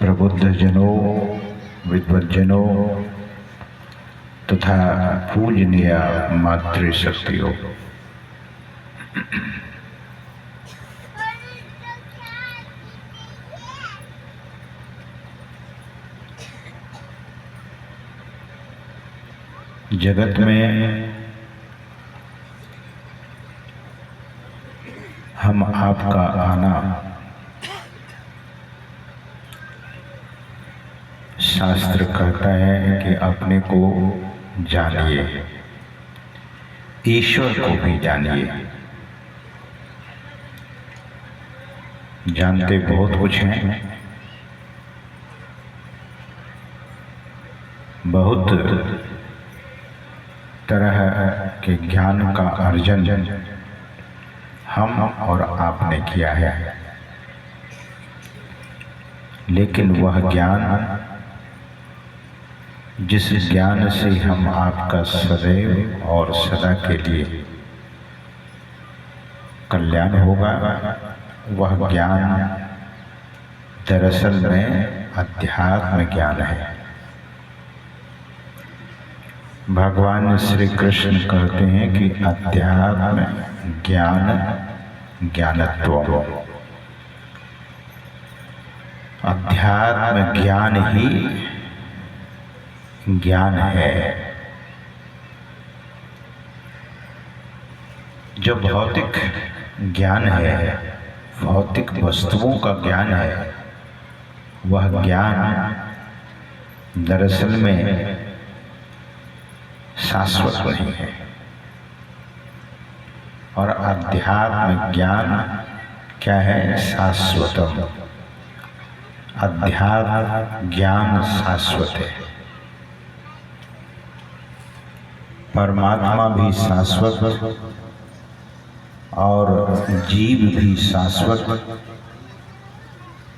प्रबुद्धजनों, विद्वज्जनों तथा पूजनीय मातृशक्तियों, जगत में हम आपका आना शास्त्र कहता है कि अपने को जानिए, ईश्वर को भी जानिए। जानते बहुत कुछ हैं, बहुत तरह के ज्ञान का अर्जन हम और आपने किया है, लेकिन वह ज्ञान, जिस ज्ञान से हम आपका सदैव और सदा के लिए कल्याण होगा, वह ज्ञान दरअसल में अध्यात्म ज्ञान है। भगवान श्री कृष्ण कहते हैं कि अध्यात्म ज्ञान ज्ञानत्वम्, अध्यात्म ज्ञान ही ज्ञान है। जो भौतिक ज्ञान है, भौतिक वस्तुओं का ज्ञान है, वह ज्ञान दरअसल में शाश्वत नहीं है। और अध्यात्म ज्ञान क्या है? शाश्वतम। अध्यात्म ज्ञान शाश्वत है। परमात्मा भी शाश्वत और जीव भी शाश्वत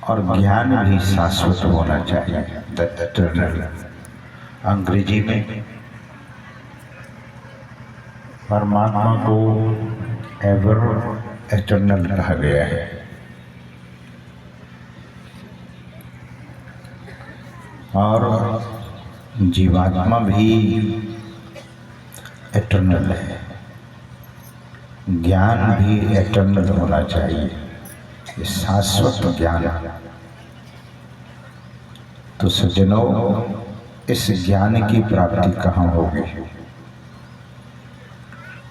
और ज्ञान भी शाश्वत होना चाहिए। द इटर्नल, अंग्रेजी में परमात्मा को एवर इटर्नल कहा गया है। और जीवात्मा भी इटर्नल है, ज्ञान भी इटर्नल होना चाहिए, ये शाश्वत ज्ञान। तो सज्जनों, इस ज्ञान की प्राप्ति कहाँ होगी?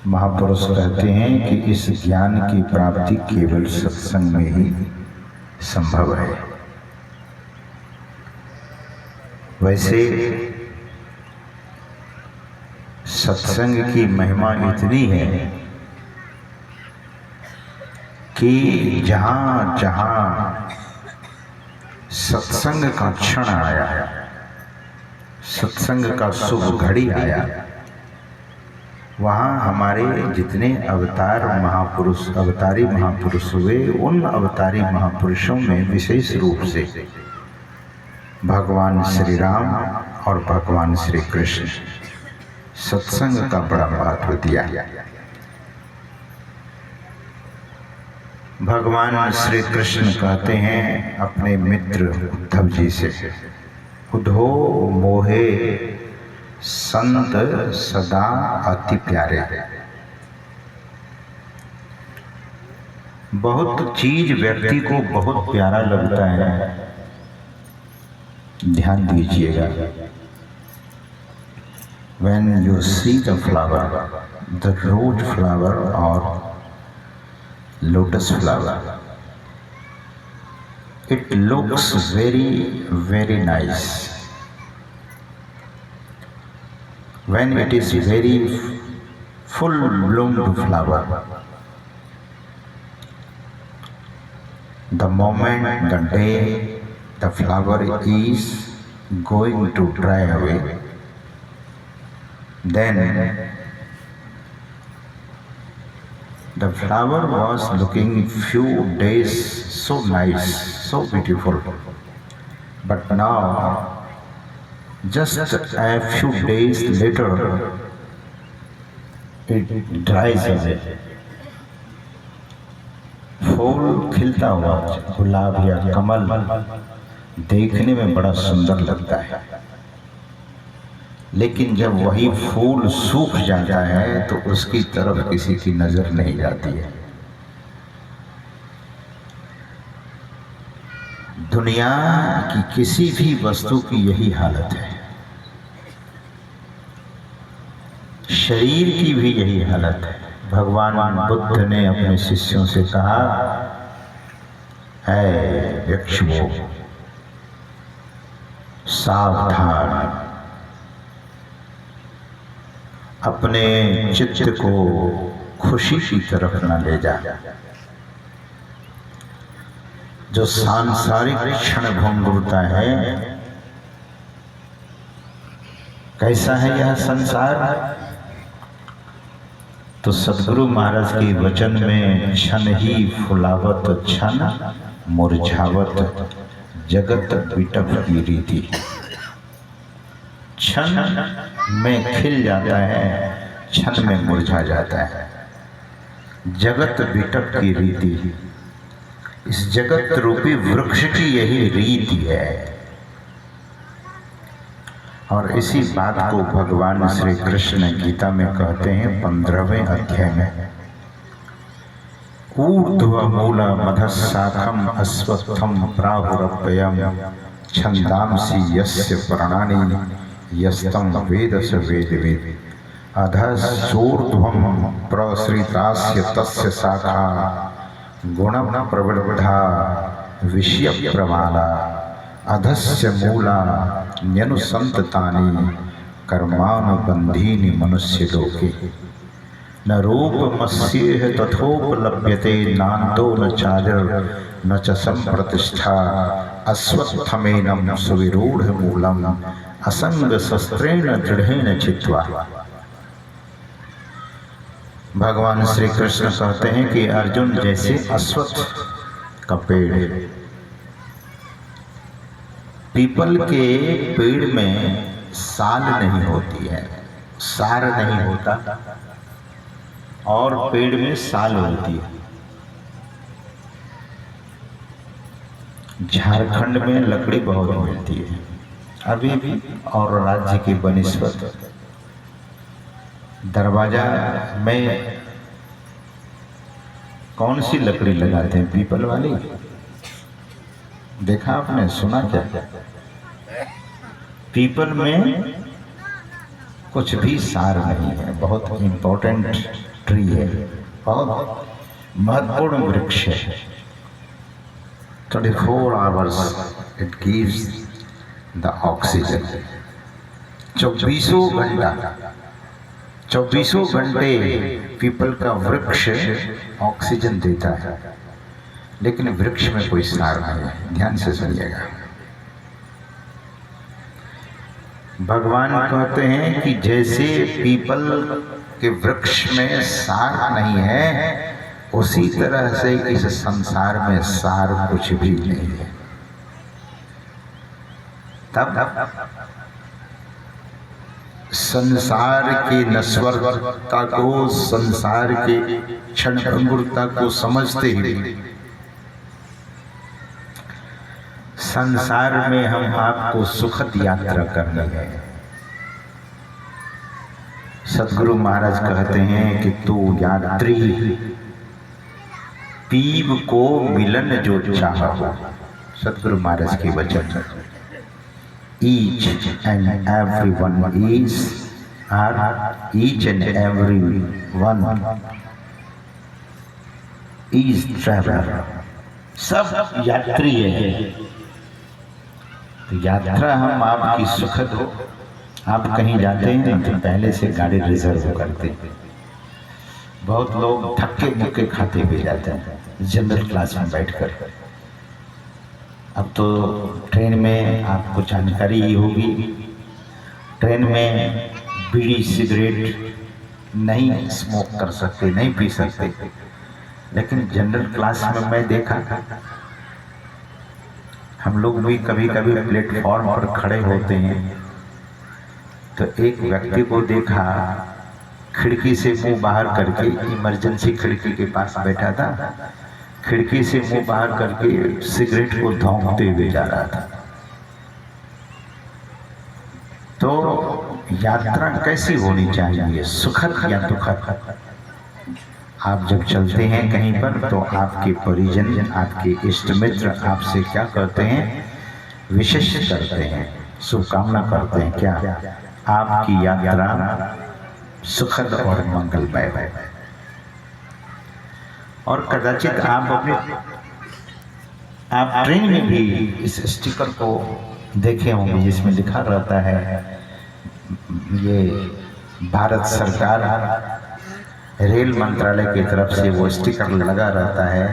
महापुरुष कहते हैं कि इस ज्ञान की प्राप्ति केवल सत्संग में ही संभव है। वैसे सत्संग की महिमा इतनी है कि जहाँ जहाँ सत्संग का क्षण आया, सत्संग का शुभ घड़ी आया, वहाँ हमारे जितने अवतार महापुरुष, अवतारी महापुरुष हुए, उन अवतारी महापुरुषों में विशेष रूप से भगवान श्री राम और भगवान श्री कृष्ण सत्संग का बड़ा महत्व दिया। भगवान श्री कृष्ण कहते हैं अपने मित्र उद्धव जी से, उद्धो मोहे संत सदा अति प्यारे। बहुत चीज व्यक्ति को बहुत प्यारा लगता है, ध्यान दीजिएगा। When you see the flower, the rose flower or lotus flower, it looks very, very nice. When it is very full bloomed flower, the moment, the day the flower is going to dry away, then the flower was looking few days so nice, so beautiful, but now just a few days later it dries away. फूल खिलता हुआ गुलाब या कमल देखने में बड़ा सुंदर लगता है, लेकिन जब वही फूल सूख जाता है तो उसकी तरफ किसी की नजर नहीं जाती है। दुनिया की किसी भी वस्तु की यही हालत है, शरीर की भी यही हालत है। भगवान बुद्ध ने अपने शिष्यों से कहा, है भिक्षुओं, सावधान, अपने चित्त को खुशी की तरफ न ले जा। जो सांसारिक क्षण भंगुरता है, कैसा है यह संसार? तो सदगुरु महाराज के वचन में क्षण ही फुलावत क्षण मुरझावत जगत बिटप की रीति। क्षण में खिल जाता है, क्षण में मुरझा जाता है, जगत बिटप की रीति। इस जगत रूपी वृक्ष की यही रीति है। और इसी बात को भगवान श्री कृष्ण गीता में कहते हैं 15वें अध्याय में, ऊर्ध्वमूल मधशाखम अश्वत्थम प्राहुरव्ययम छंदांसि यस्य पर्णानि यस्तम वेद स वेदवित् अधश्चोर्ध्वं प्रसृतास्य तस्य शाखा गुण प्रवृद्धा विषय प्रमाला अधस्य मूला न्यनुसंततानि कर्मानुबंधीनि मनुष्य लोके न रूपमस्येह तथोपलभ्यते नान्तो न चादिर् न च संप्रतिष्ठा अश्वत्थमेनं सुविरूढ़ मूलम असंग शस्त्रेण दृढ़ेन चित्वा। भगवान श्री कृष्ण कहते हैं कि अर्जुन, जैसे अश्वत्थ का पेड़, पीपल के पेड़ में साल नहीं होती है, सार नहीं होता, और पेड़ में साल होती है। झारखंड में लकड़ी बहुत मिलती है अभी भी, और राज्य की बनिस्पत दरवाजा में कौन सी लकड़ी लगाते हैं? पीपल वाली। देखा आपने, सुना क्या? पीपल में कुछ भी सार नहीं है, बहुत इंपॉर्टेंट ट्री है, बहुत महत्वपूर्ण वृक्ष है। 24 hours it gives the oxygen। 24 घंटे पीपल का वृक्ष ऑक्सीजन देता है, लेकिन वृक्ष में कोई सार नहीं है। ध्यान से सुनिएगा। भगवान कहते हैं कि जैसे पीपल के वृक्ष में सार नहीं है, उसी तरह से इस संसार में सार कुछ भी नहीं है। तब संसार की नश्वरता को, संसार के क्षणभंगुरता को समझते ही संसार में हम आपको सुखद यात्रा करनी है। सदगुरु महाराज कहते हैं कि तू यात्री पीव को मिलन जो चाहो। सदगुरु महाराज के वचन, each and every one is, each and every one is traveler। सब यात्री है। तो यात्रा हम आपकी सुखद हो। आप कहीं जाते हैं ना तो पहले से गाड़ी रिजर्व करते हैं। बहुत लोग थक्के मुक्के खाते हुए जाते हैं जनरल क्लास में बैठकर। अब तो ट्रेन में आपको जानकारी ही होगी, ट्रेन में बीड़ी सिगरेट नहीं स्मोक कर सकते, नहीं पी सकते। लेकिन जनरल क्लास में मैं देखा, हम लोग भी कभी कभी प्लेटफॉर्म पर खड़े होते हैं तो एक व्यक्ति को देखा, खिड़की से मुंह बाहर करके, इमरजेंसी खिड़की के पास बैठा था, खिड़की से मुंह बाहर करके सिगरेट को धौंकते हुए जा रहा था। तो यात्रा कैसी होनी चाहिए, सुखद या दुखद? आप जब चलते हैं कहीं पर तो आपके परिजन, आपके इष्ट मित्र आपसे क्या करते हैं? विशेष करते हैं, शुभकामना करते हैं। क्या? आपकी यात्रा सुखद और मंगलमय है। और कदाचित आप ट्रेन में भी इस स्टिकर को देखे होंगे जिसमें लिखा रहता है, ये भारत सरकार रेल मंत्रालय की तरफ से वो स्टिकर लगा रहता है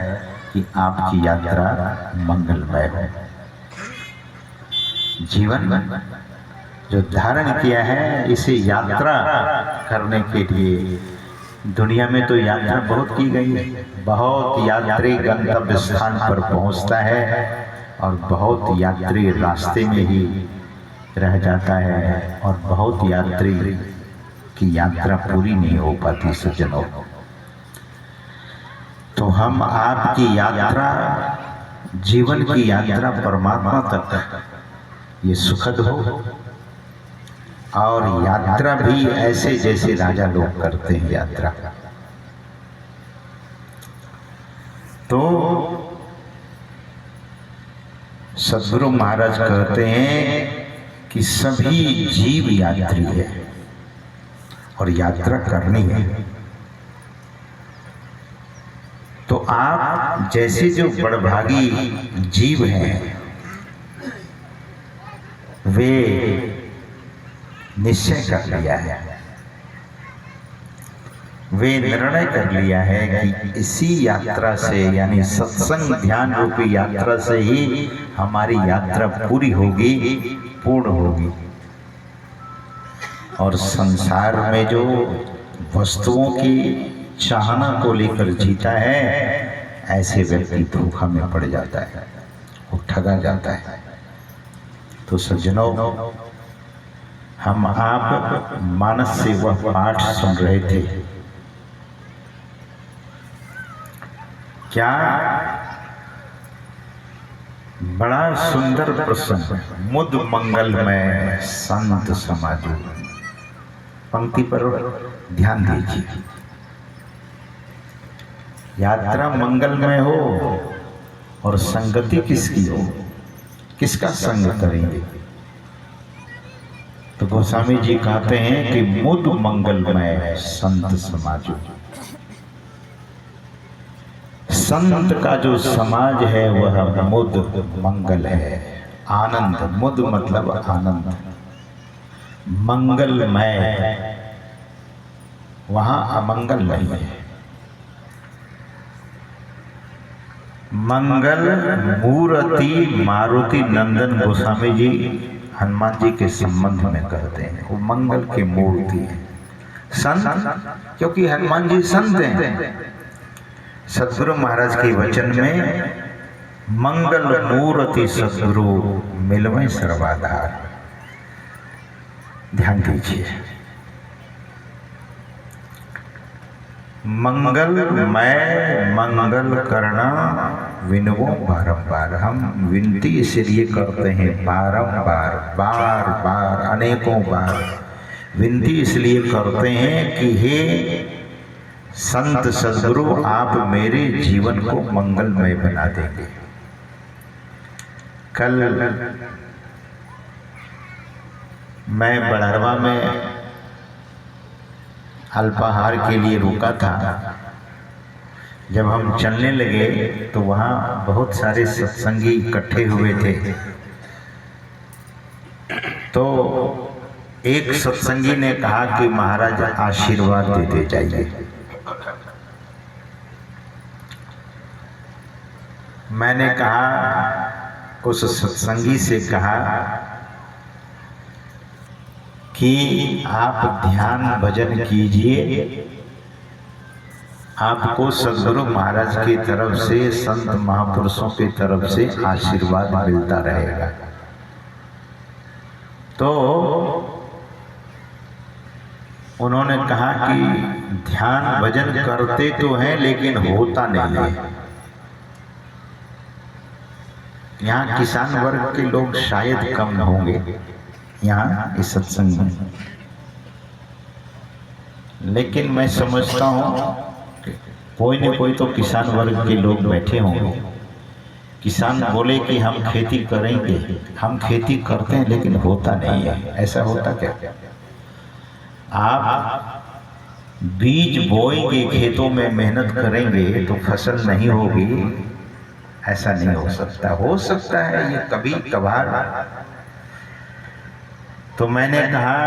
कि आपकी यात्रा मंगलमय हो। जीवन जो धारण किया है इसे यात्रा करने के लिए, दुनिया में तो यात्रा बहुत की गई है, बहुत यात्री गंतव्य स्थान पर पहुंचता है और बहुत यात्री रास्ते में ही रह जाता है और बहुत यात्री की यात्रा पूरी नहीं हो पाती। सज्जनों, तो हम आपकी यात्रा, जीवन की यात्रा परमात्मा तक ये सुखद हो, और यात्रा भी ऐसे जैसे राजा लोग करते हैं यात्रा। तो सद्गुरु महाराज कहते हैं कि सभी जीव यात्री है और यात्रा करनी है। तो आप जैसे जो बड़भागी जीव हैं, वे निश्चय कर लिया है, वे निर्णय कर लिया है कि इसी यात्रा से, यानी सत्संग ध्यान रूपी यात्रा से ही हमारी यात्रा पूरी होगी, पूर्ण होगी। और संसार में जो वस्तुओं की चाहना को लेकर जीता है, ऐसे व्यक्ति धोखा में पड़ जाता है, वो ठगा जाता है। तो सज्जनों, हम आप मानस से वह पाठ सुन रहे थे। क्या बड़ा सुंदर प्रसंग, मुद मंगलमय संत समाजो। पंक्ति पर ध्यान दीजिए। यात्रा मंगलमय हो और संगति किसकी हो, किसका संग करेंगे? तो गोस्वामी जी कहते हैं कि मुद मंगलमय संत समाजो। संत का जो समाज है वह मुद मंगल है, आनंद। मुद मतलब आनंद, मंगलमय, वहां अमंगल नहीं है। मंगल मूर्ति मारुति नंदन गोस्वामी जी हनुमान जी के संबंध में कहते हैं, वो मंगल की मूर्ति है। संत, क्योंकि हनुमान जी संत हैं। सद्गुरु महाराज के वचन में मंगल मूर्ति सद्गुरु मिलवे सर्वाधार। ध्यान दीजिए, मंगलमय मंगल करना विनवो बारंबार। हम विनती इसलिए करते हैं बारंबार, बार बार, अनेकों बार विनती इसलिए करते हैं कि हे संत सद्गुरु, आप मेरे जीवन को मंगलमय बना देंगे। कल मैं बड़हरवा में अल्पाहार के लिए रुका था। जब हम चलने लगे तो वहाँ बहुत सारे सत्संगी इकट्ठे हुए थे। तो एक सत्संगी ने कहा कि महाराज आशीर्वाद देते जाइए। मैंने कहा, उस सत्संगी से कहा कि आप ध्यान भजन कीजिए, आपको सद्गुरु महाराज की तरफ से, संत महापुरुषों की तरफ से आशीर्वाद मिलता रहेगा। तो उन्होंने कहा कि ध्यान भजन करते तो हैं लेकिन होता नहीं है। यहाँ किसान वर्ग के लोग शायद कम होंगे, यहाँ इस सत्संग में। लेकिन मैं समझता हूँ कि कोई न कोई तो किसान वर्ग के लोग बैठे होंगे। किसान बोले कि हम खेती करेंगे, हम खेती करते हैं लेकिन होता नहीं है। ऐसा होता क्या? आप बीज बोएंगे, खेतों में मेहनत करेंगे तो फसल नहीं होगी, ऐसा नहीं हो सकता। हो सकता है ये कभी कभार। तो मैंने कहा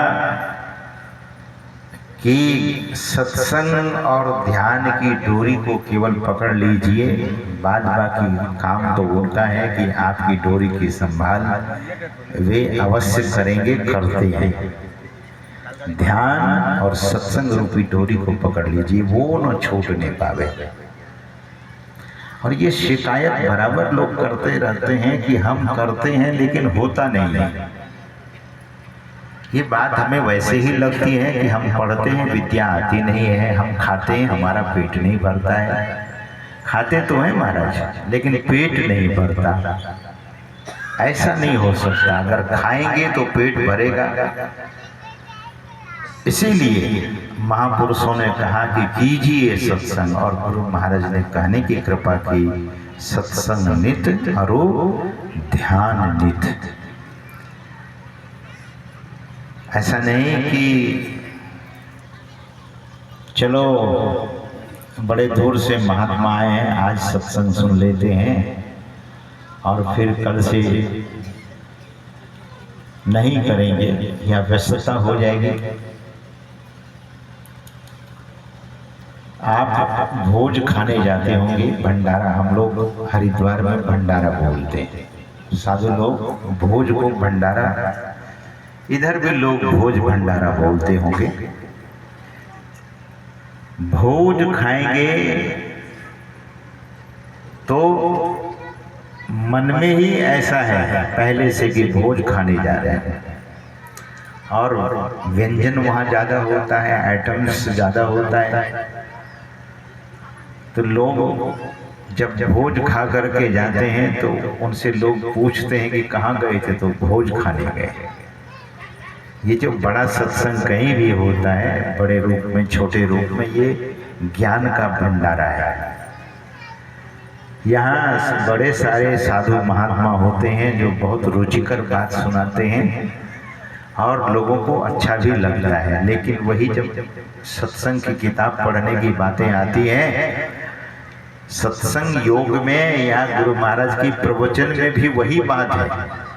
कि सत्संग और ध्यान की डोरी को केवल पकड़ लीजिए, बाद बाकी काम तो उनका है कि आपकी डोरी की संभाल वे अवश्य करेंगे, करते हैं। ध्यान और सत्संग रूपी डोरी को पकड़ लीजिए, वो न छूटने पावे। और ये शिकायत बराबर लोग करते रहते हैं कि हम करते हैं लेकिन होता नहीं है। ये बात हमें वैसे ही लगती है कि हम पढ़ते हैं, विद्या आती नहीं है, हम खाते हैं, हमारा पेट नहीं भरता है। खाते तो हैं महाराज, लेकिन पेट नहीं भरता। ऐसा नहीं हो सकता। अगर खाएंगे तो पेट भरेगा। इसीलिए महापुरुषों ने कहा कि कीजिए सत्संग, और गुरु महाराज ने कहने की कृपा की, सत्संग नित अरो ध्यान नित। ऐसा नहीं कि चलो बड़े दूर से महात्मा आए हैं, आज सत्संग सुन लेते हैं और फिर कल से नहीं करेंगे या व्यस्तता हो जाएगी। आप भोज खाने जाते होंगे, भंडारा, हम लोग हरिद्वार में भंडारा बोलते हैं, साधु लोग भोज को भंडारा, इधर भी लोग भोज भंडारा बोलते होंगे। भोज खाएंगे तो मन में ही ऐसा है पहले से कि भोज खाने जा रहे हैं, और व्यंजन वहाँ ज़्यादा होता है, आइटम्स ज़्यादा होता है। तो लोग जब भोज खा करके जाते हैं तो उनसे लोग पूछते हैं कि कहाँ गए थे, तो भोज खाने गए। ये जो बड़ा सत्संग कहीं भी होता है, बड़े रूप में छोटे रूप में, ये ज्ञान का भंडारा है। यहाँ बड़े सारे साधु महात्मा होते हैं जो बहुत रुचिकर बात सुनाते हैं और लोगों को अच्छा भी लगता है। लेकिन वही जब सत्संग की किताब पढ़ने की बातें आती हैं, सत्संग योग में या गुरु महाराज की प्रवचन में भी वही बात है,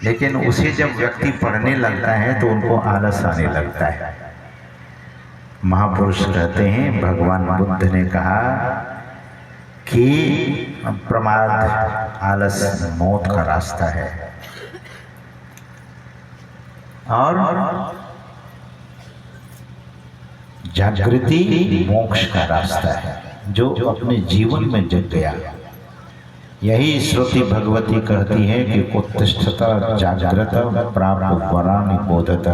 लेकिन उसे जब व्यक्ति पढ़ने लगता है तो उनको आलस आने लगता है। महापुरुष कहते हैं, भगवान बुद्ध ने कहा कि प्रमाद, आलस मौत का रास्ता है, और जागृति मोक्ष का रास्ता है। जो अपने जीवन में जग गया, यही श्रुति भगवती कहती है कि उत्तिष्ठत जागृत प्राप्त वरानि बोधत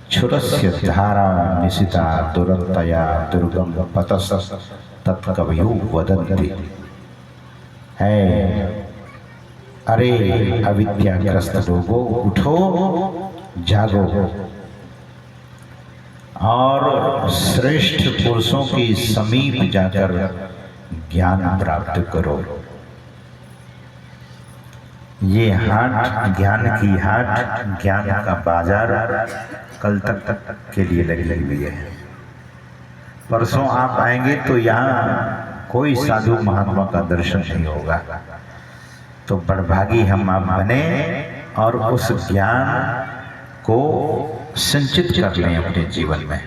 क्षुरस्य धारा निशिता दुरंतया दुर्गम पतस तत्कवयो वदन्ति। है अरे अविद्याग्रस्त लोगों, उठो, जागो और श्रेष्ठ पुरुषों के समीप जाकर ज्ञान प्राप्त करो। ये हाट, ज्ञान की हाट, ज्ञान का बाजार कल तक के लिए लगी हुई है। परसों आप आएंगे तो यहाँ कोई साधु महात्मा का दर्शन नहीं होगा। तो बड़भागी हम आप बने और उस ज्ञान को संचित कर लें अपने जीवन में।